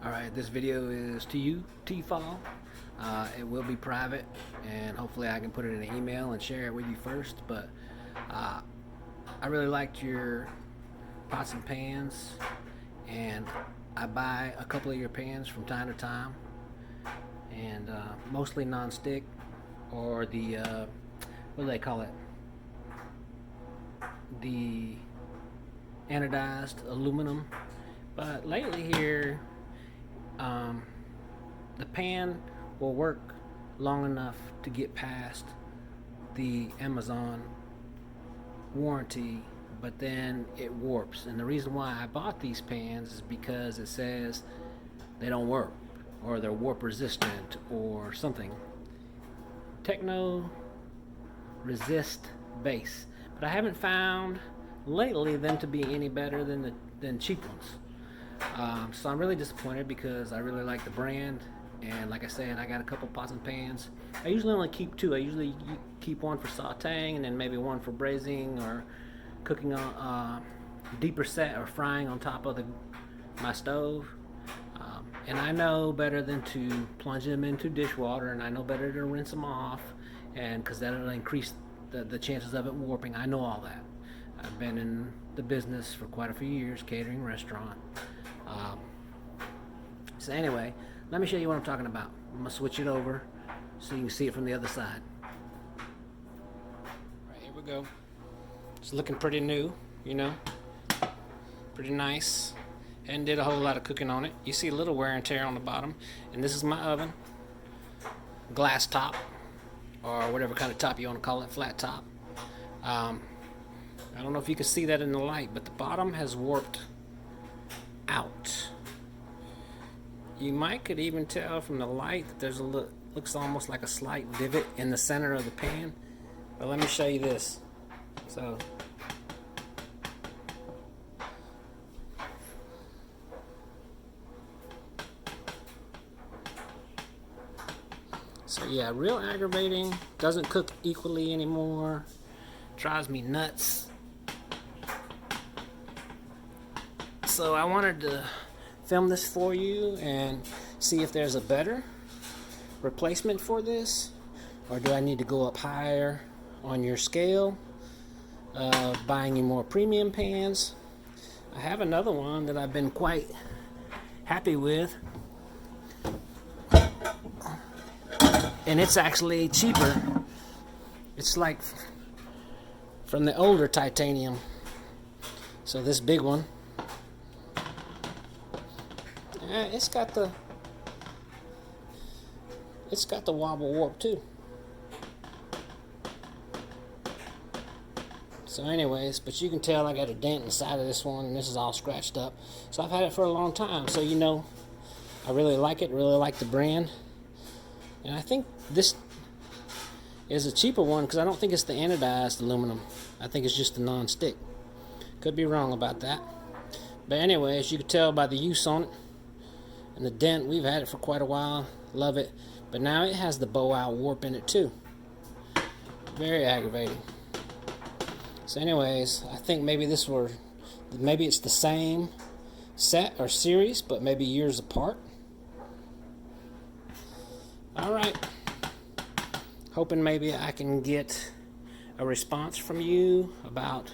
Alright, this video is to you, T-Fal. It will be private, and hopefully I can put it in an email and share it with you first, but I really liked your pots and pans, and I buy a couple of your pans from time to time, and mostly non-stick, or the, what do they call it? The anodized aluminum. But lately here, the pan will work long enough to get past the Amazon warranty, but then it warps. And the reason why I bought these pans is because it says they don't work, or they're warp resistant, or something. Techno resist base, but I haven't found lately them to be any better than cheap ones. So I'm really disappointed because I really like the brand, and like I said, I got a couple pots and pans. I usually only keep two. I usually keep one for sauteing, and then maybe one for braising or cooking on deeper set or frying on top of my stove. And I know better than to plunge them into dishwater, and I know better to rinse them off, and because that'll increase the chances of it warping. I know all that. I've been in the business for quite a few years, catering, restaurant. So anyway, let me show you what I'm talking about. I'm gonna switch it over so you can see it from the other side. Right, here we go. It's looking pretty new, you know, pretty nice, and did a whole lot of cooking on it. You see a little wear and tear on the bottom, and this is my oven, glass top, or whatever kind of top you want to call it, flat top. I don't know if you can see that in the light, but the bottom has warped out. You could even tell from the light that there's looks almost like a slight divot in the center of the pan. But let me show you this. So yeah, real aggravating. Doesn't cook equally anymore. Drives me nuts. So I wanted to film this for you and see if there's a better replacement for this, or do I need to go up higher on your scale of buying you more premium pans. I have another one that I've been quite happy with, and it's actually cheaper. It's like from the older titanium. So this big one, it's got the wobble warp too. So anyways, but you can tell I got a dent inside of this one, and this is all scratched up. So I've had it for a long time, so you know I really like it, really like the brand. And I think this is a cheaper one because I don't think it's the anodized aluminum. I think it's just the non-stick. Could be wrong about that. But anyways, you can tell by the use on it and the dent. We've had it for quite a while. Love it. But now it has the bow out warp in it too. Very aggravating. So anyways, I think maybe maybe it's the same set or series, but maybe years apart. Alright. Hoping maybe I can get a response from you about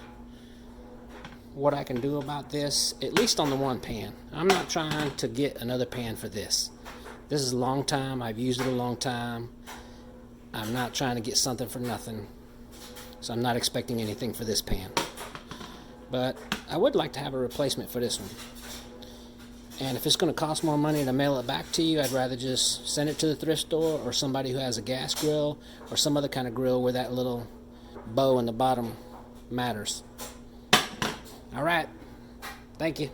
what I can do about this, at least on the one pan. I'm not trying to get another pan for this. This is a long time. I've used it a long time. I'm not trying to get something for nothing. So I'm not expecting anything for this pan. But I would like to have a replacement for this one. And if it's going to cost more money to mail it back to you, I'd rather just send it to the thrift store, or somebody who has a gas grill or some other kind of grill where that little bow in the bottom matters. All right. Thank you.